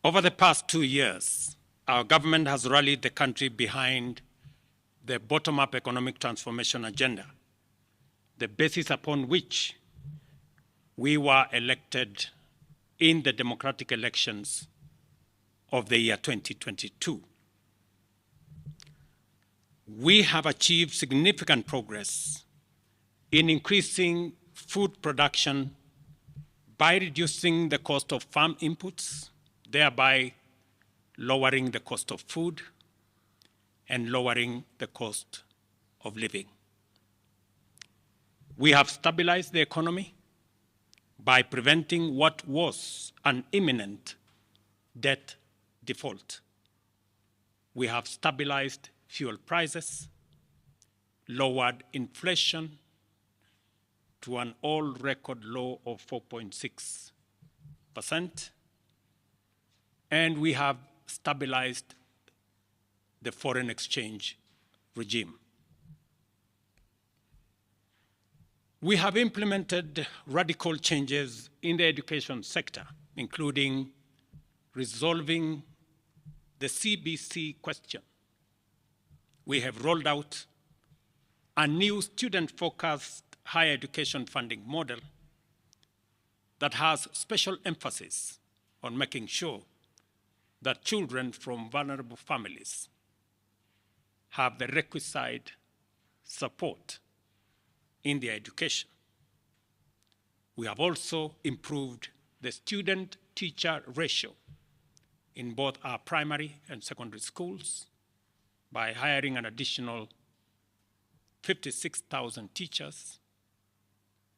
Over the past 2 years, our government has rallied the country behind the bottom-up economic transformation agenda, the basis upon which we were elected in the democratic elections of the year 2022. We have achieved significant progress in increasing food production by reducing the cost of farm inputs, thereby lowering the cost of food and lowering the cost of living. We have stabilized the economy by preventing what was an imminent debt default. We have stabilized fuel prices, lowered inflation to an all-record low of 4.6%, and we have stabilized the foreign exchange regime. We have implemented radical changes in the education sector, including resolving the CBC question. We have rolled out a new student-focused higher education funding model that has special emphasis on making sure that children from vulnerable families have the requisite support in their education. We have also improved the student-teacher ratio in both our primary and secondary schools by hiring an additional 56,000 teachers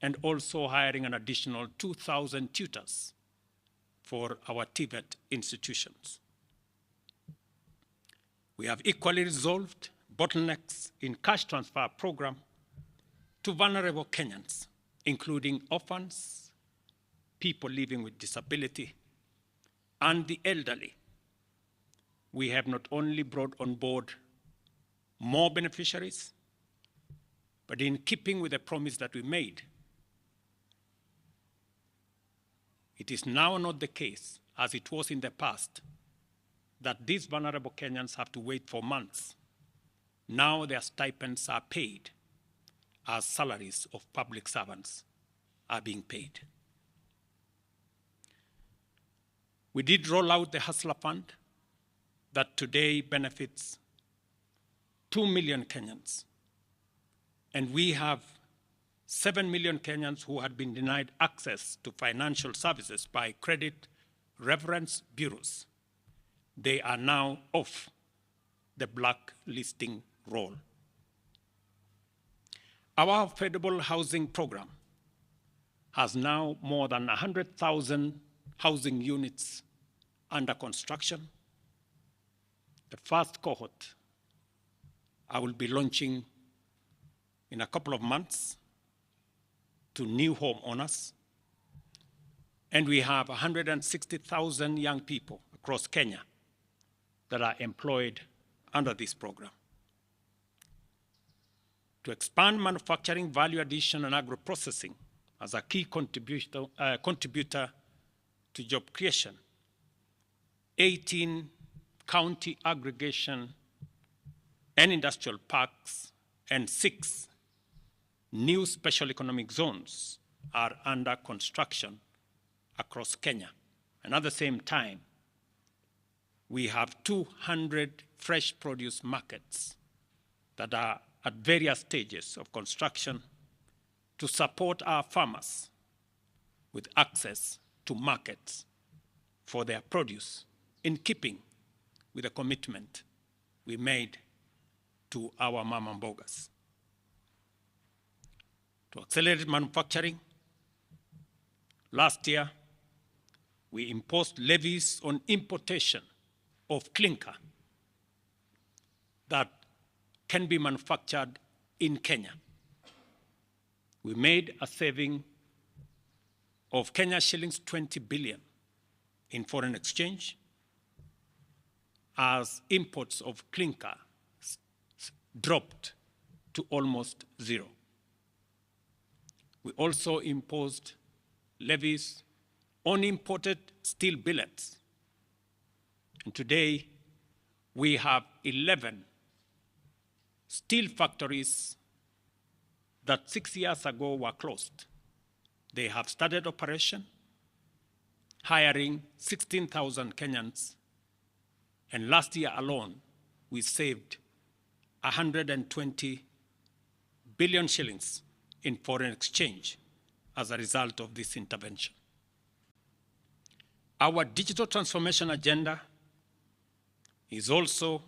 and also hiring an additional 2,000 tutors for our TVET institutions. We have equally resolved bottlenecks in cash transfer program to vulnerable Kenyans, including orphans, people living with disability, and the elderly. We have not only brought on board more beneficiaries, but in keeping with the promise that we made, it is now not the case, as it was in the past, that these vulnerable Kenyans have to wait for months. Now their stipends are paid as salaries of public servants are being paid. We did roll out the Hustler Fund that today benefits 2 million Kenyans. And we have 7 million Kenyans who had been denied access to financial services by credit reference bureaus. They are now off the blacklisting roll. Our affordable housing program has now more than 100,000 housing units under construction. The first cohort I will be launching in a couple of months to new homeowners. And we have 160,000 young people across Kenya that are employed under this program. To expand manufacturing, value addition, and agro-processing as a key contributor to job creation, 18 county aggregation and industrial parks and 6 new special economic zones are under construction across Kenya. And at the same time, we have 200 fresh produce markets that are at various stages of construction to support our farmers with access to markets for their produce, in keeping with the commitment we made to our mama mbogas. To accelerate manufacturing, last year we imposed levies on importation of clinker that can be manufactured in Kenya. We made a saving of Kenya shillings 20 billion in foreign exchange as imports of clinker dropped to almost zero. We also imposed levies on imported steel billets And today, we have 11 steel factories that 6 years ago were closed. They have started operation, hiring 16,000 Kenyans, and last year alone, we saved 120 billion shillings in foreign exchange as a result of this intervention. Our digital transformation agenda is also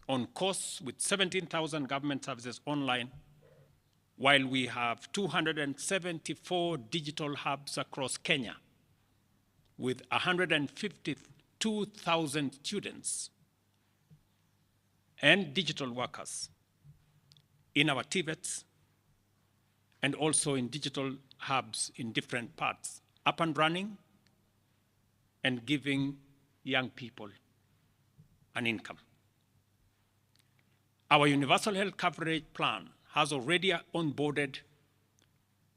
on course with 17,000 government services online, while we have 274 digital hubs across Kenya with 152,000 students and digital workers in our TVETs and also in digital hubs in different parts, up and running and giving young people an income. Our universal health coverage plan has already onboarded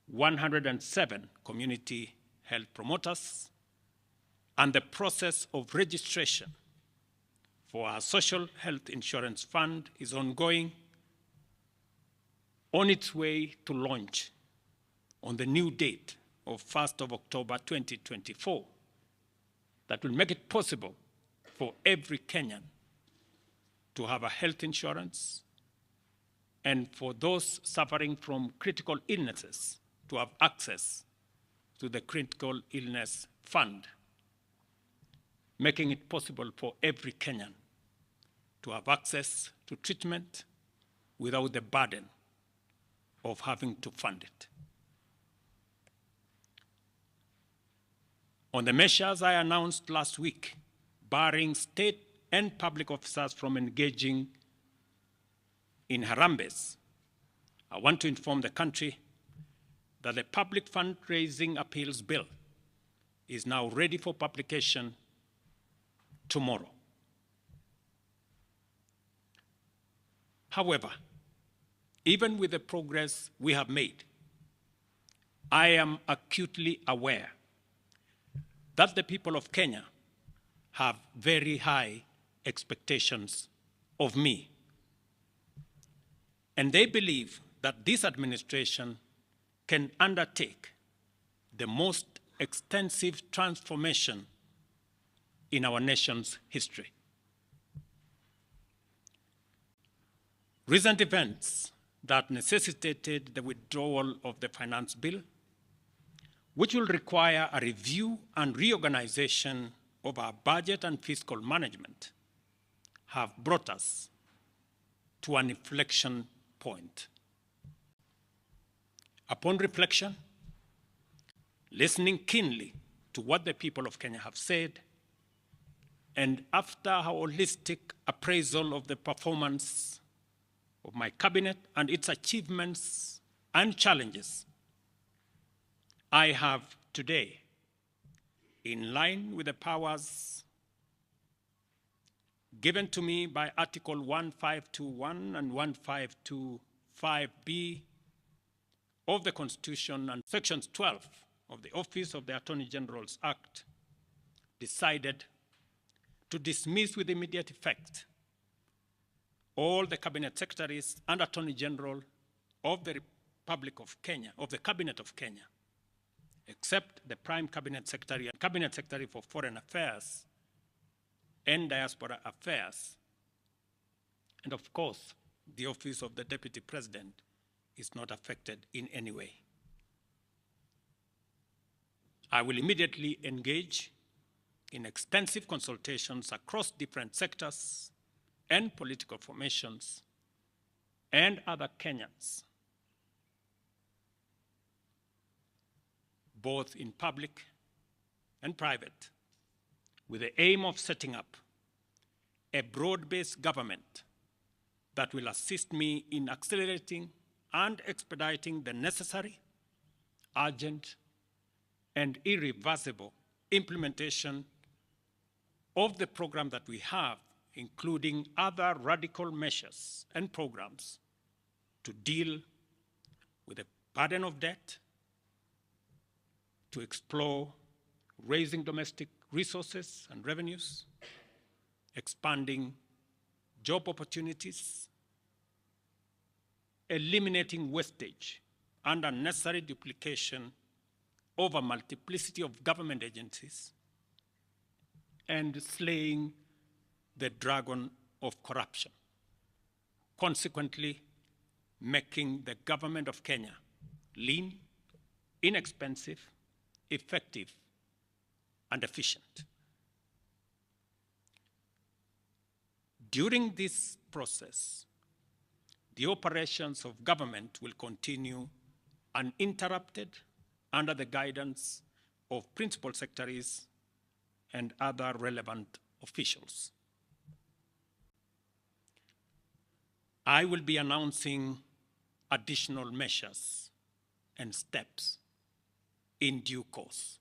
107 community health promoters, and the process of registration for our social health insurance fund is ongoing, on its way to launch on the new date of 1st of October 2024 that will make it possible for every Kenyan to have a health insurance, and for those suffering from critical illnesses to have access to the critical illness fund, making it possible for every Kenyan to have access to treatment without the burden of having to fund it. On the measures I announced last week, barring state and public officers from engaging in harambes, I want to inform the country that the Public Fundraising Appeals Bill is now ready for publication tomorrow. However, even with the progress we have made, I am acutely aware that the people of Kenya have very high expectations of me. And they believe that this administration can undertake the most extensive transformation in our nation's history. Recent events that necessitated the withdrawal of the finance bill, which will require a review and reorganization of our budget and fiscal management, have brought us to an inflection point. Upon reflection, listening keenly to what the people of Kenya have said, and after a holistic appraisal of the performance of my cabinet and its achievements and challenges, I have today, in line with the powers given to me by Article 1521 and 1525B of the Constitution and Sections 12 of the Office of the Attorney General's Act, decided to dismiss with immediate effect all the Cabinet Secretaries and Attorney General of the Republic of Kenya, of the Cabinet of Kenya, except the Prime Cabinet Secretary and Cabinet Secretary for Foreign Affairs and Diaspora Affairs. And of course, the Office of the Deputy President is not affected in any way. I will immediately engage in extensive consultations across different sectors and political formations and other Kenyans, both in public and private, with the aim of setting up a broad-based government that will assist me in accelerating and expediting the necessary, urgent, and irreversible implementation of the program that we have, including other radical measures and programs to deal with the burden of debt, to explore raising domestic resources and revenues, expanding job opportunities, eliminating wastage and unnecessary duplication of a multiplicity of government agencies, and slaying the dragon of corruption, consequently making the government of Kenya lean, inexpensive, effective, and efficient. During this process, the operations of government will continue uninterrupted under the guidance of principal secretaries and other relevant officials. I will be announcing additional measures and steps in due course.